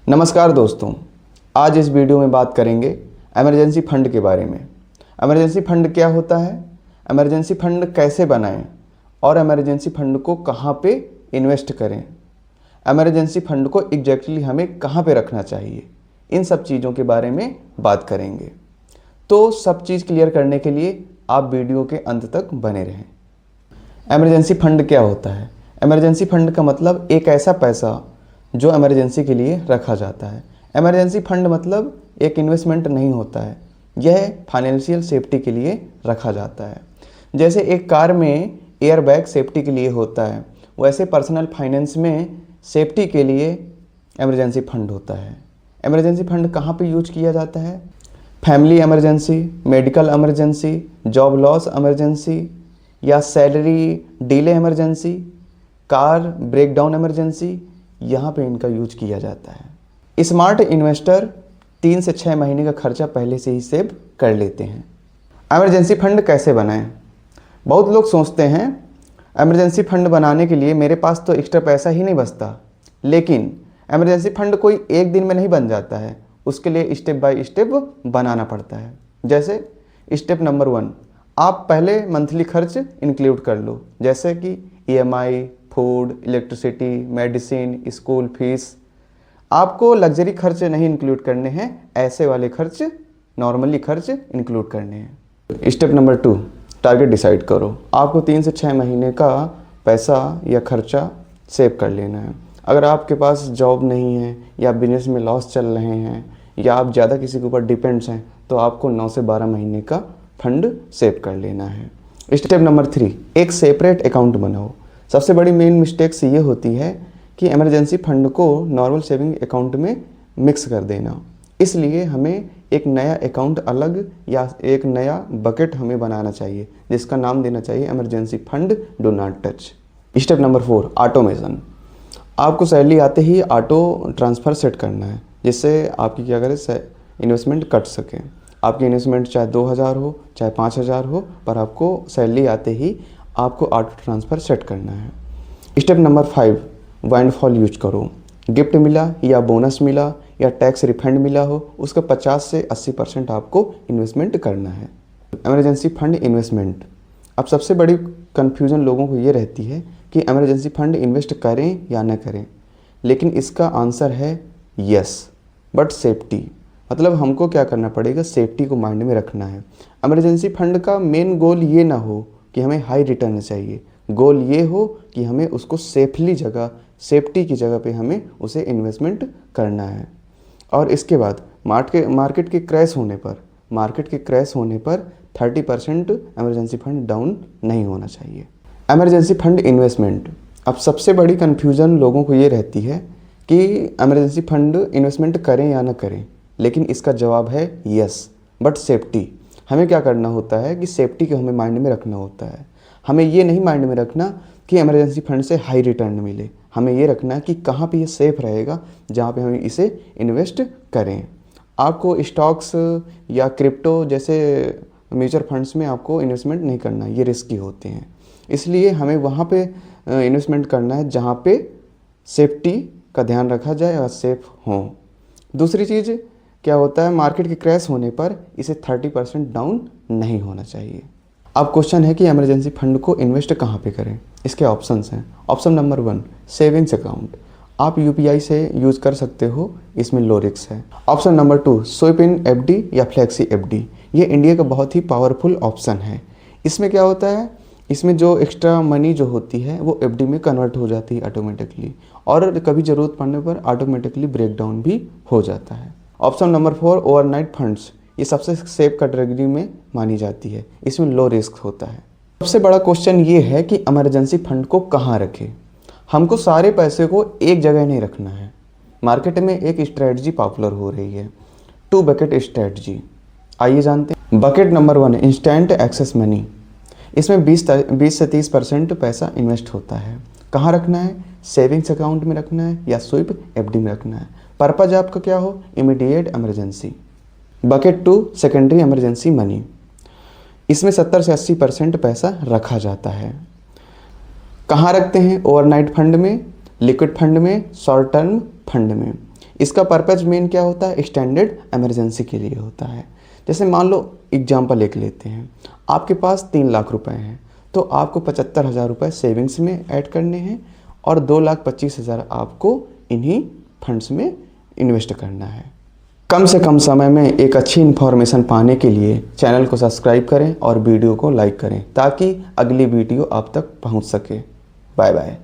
नमस्कार दोस्तों, आज इस वीडियो में बात करेंगे इमरजेंसी फंड के बारे में। इमरजेंसी फंड क्या होता है, इमरजेंसी फंड कैसे बनाएं और इमरजेंसी फंड को कहां पे इन्वेस्ट करें, इमरजेंसी फंड को एग्जैक्टली हमें कहां पे रखना चाहिए, इन सब चीज़ों के बारे में बात करेंगे। तो सब चीज़ क्लियर करने के लिए आप वीडियो के अंत तक बने रहें। इमरजेंसी फंड क्या होता है? इमरजेंसी फंड का मतलब एक ऐसा पैसा जो इमरजेंसी के लिए रखा जाता है। इमरजेंसी फंड मतलब एक इन्वेस्टमेंट नहीं होता है, यह फाइनेंशियल सेफ्टी के लिए रखा जाता है। जैसे एक कार में एयर बैग सेफ्टी के लिए होता है, वैसे पर्सनल फाइनेंस में सेफ्टी के लिए इमरजेंसी फंड होता है। इमरजेंसी फंड कहाँ पे यूज किया जाता है? Family emergency, medical emergency, job loss emergency या salary delay emergency, car breakdown emergency, यहाँ पे इनका यूज किया जाता है। स्मार्ट इन्वेस्टर 3 से 6 महीने का खर्चा पहले से ही सेव कर लेते हैं। इमरजेंसी फंड कैसे बनाएं? बहुत लोग सोचते हैं इमरजेंसी फंड बनाने के लिए मेरे पास तो एक्स्ट्रा पैसा ही नहीं बचता, लेकिन इमरजेंसी फंड कोई एक दिन में नहीं बन जाता है, उसके लिए स्टेप बाय स्टेप बनाना पड़ता है। जैसे स्टेप नंबर 1, आप पहले मंथली खर्च इंक्लूड कर लो, जैसे कि EMI, food, electricity, medicine, school fees. आपको लग्जरी खर्च नहीं इंक्लूड करने हैं, ऐसे वाले खर्च, नॉर्मली खर्च इंक्लूड करने हैं। स्टेप नंबर 2, टारगेट डिसाइड करो। आपको 3 से 6 महीने का पैसा या खर्चा सेव कर लेना है। अगर आपके पास जॉब नहीं है या बिजनेस में लॉस चल रहे हैं या आप ज़्यादा किसी के ऊपर डिपेंड्स हैं, तो आपको 9 से 12 महीने का फंड सेव कर लेना है। स्टेप नंबर 3, एक सेपरेट अकाउंट बनाओ। सबसे बड़ी मेन मिस्टेक्स ये होती है कि इमरजेंसी फंड को नॉर्मल सेविंग अकाउंट में मिक्स कर देना। इसलिए हमें एक नया अकाउंट अलग या एक नया बकेट हमें बनाना चाहिए, जिसका नाम देना चाहिए emergency fund do not touch. Step number 4, automation. आपको सैलरी आते ही ऑटो ट्रांसफ़र सेट करना है, जिससे आपकी क्या करें इन्वेस्टमेंट कट सके। आपकी इन्वेस्टमेंट चाहे 2000 हो चाहे 5000 हो, पर आपको सैलरी आते ही आपको ऑटो ट्रांसफ़र सेट करना है। स्टेप नंबर 5, वाइंडफॉल यूज करो। गिफ्ट मिला या बोनस मिला या टैक्स रिफंड मिला हो, उसका 50 से 80% आपको इन्वेस्टमेंट करना है। Emergency fund investment. अब सबसे बड़ी कन्फ्यूज़न लोगों को ये रहती है कि इमरजेंसी फंड इन्वेस्ट करें या न करें, लेकिन इसका आंसर है यस, बट सेफ्टी। मतलब हमको क्या करना पड़ेगा, सेफ्टी को माइंड में रखना है। इमरजेंसी फंड का मेन गोल ये ना हो कि हमें हाई रिटर्न चाहिए, गोल ये हो कि हमें उसको सेफली जगह, सेफ्टी की जगह पे हमें उसे इन्वेस्टमेंट करना है। और इसके बाद मार्केट के क्रैश होने पर 30% इमरजेंसी फंड डाउन नहीं होना चाहिए। Emergency fund investment. अब सबसे बड़ी कन्फ्यूज़न लोगों को ये रहती है कि इमरजेंसी फंड इन्वेस्टमेंट करें या ना करें, लेकिन इसका जवाब है यस, बट सेफ्टी। हमें क्या करना होता है कि सेफ्टी को हमें माइंड में रखना होता है। हमें ये नहीं माइंड में रखना कि इमरजेंसी फंड से हाई रिटर्न मिले, हमें ये रखना है कि कहाँ पे ये सेफ़ रहेगा जहाँ पे हम इसे इन्वेस्ट करें। आपको स्टॉक्स या क्रिप्टो जैसे म्यूचुअल फंड्स में आपको इन्वेस्टमेंट नहीं करना, ये रिस्की होते हैं। इसलिए हमें वहाँ पे इन्वेस्टमेंट करना है जहाँ पे सेफ्टी का ध्यान रखा जाए और सेफ़ हों। दूसरी चीज़ क्या होता है, मार्केट के क्रैश होने पर इसे 30% डाउन नहीं होना चाहिए। अब क्वेश्चन है कि इमरजेंसी फंड को इन्वेस्ट कहाँ पे करें। इसके ऑप्शंस हैं। Option number 1, savings account. आप UPI से यूज़ कर सकते हो, इसमें लो रिस्क है। ऑप्शन नंबर 2, स्वीप इन FD या फ्लेक्सी FD। ये इंडिया का बहुत ही पावरफुल ऑप्शन है। इसमें क्या होता है, इसमें जो एक्स्ट्रा मनी जो होती है वो FD में कन्वर्ट हो जाती है ऑटोमेटिकली, और कभी ज़रूरत पड़ने पर ऑटोमेटिकली ब्रेकडाउन भी हो जाता है। Option number 4, overnight funds. ये सबसे सेफ कैटेगरी में मानी जाती है, इसमें लो रिस्क होता है। सबसे बड़ा क्वेश्चन ये है कि इमरजेंसी फंड को कहाँ रखें। हमको सारे पैसे को एक जगह नहीं रखना है। मार्केट में एक स्ट्रेटजी पॉपुलर हो रही है, 2 बकेट स्ट्रेटजी। आइए जानते हैं। Bucket number 1, instant excess money. इसमें 20 से 30% पैसा इन्वेस्ट होता है। कहाँ रखना है, सेविंग्स अकाउंट में रखना है या स्वीप FD में रखना है। पर्पज आपका क्या हो, immediate emergency. Bucket 2, secondary emergency money. इसमें 70 से 80% पैसा रखा जाता है। कहाँ रखते हैं, ओवरनाइट फंड में, लिक्विड फंड में, शॉर्ट टर्म फंड में। इसका पर्पज़ मेन क्या होता है, स्टैंडर्ड इमरजेंसी के लिए होता है। जैसे मान लो एग्जाम्पल एक लेते हैं, आपके पास 3 लाख रुपए हैं, तो आपको 75,000 रुपये सेविंग्स में ऐड करने हैं और 2,25,000 आपको इन्हीं फंड्स में इन्वेस्ट करना है। कम से कम समय में एक अच्छी इन्फॉर्मेशन पाने के लिए चैनल को सब्सक्राइब करें और वीडियो को लाइक करें ताकि अगली वीडियो आप तक पहुंच सके। Bye bye.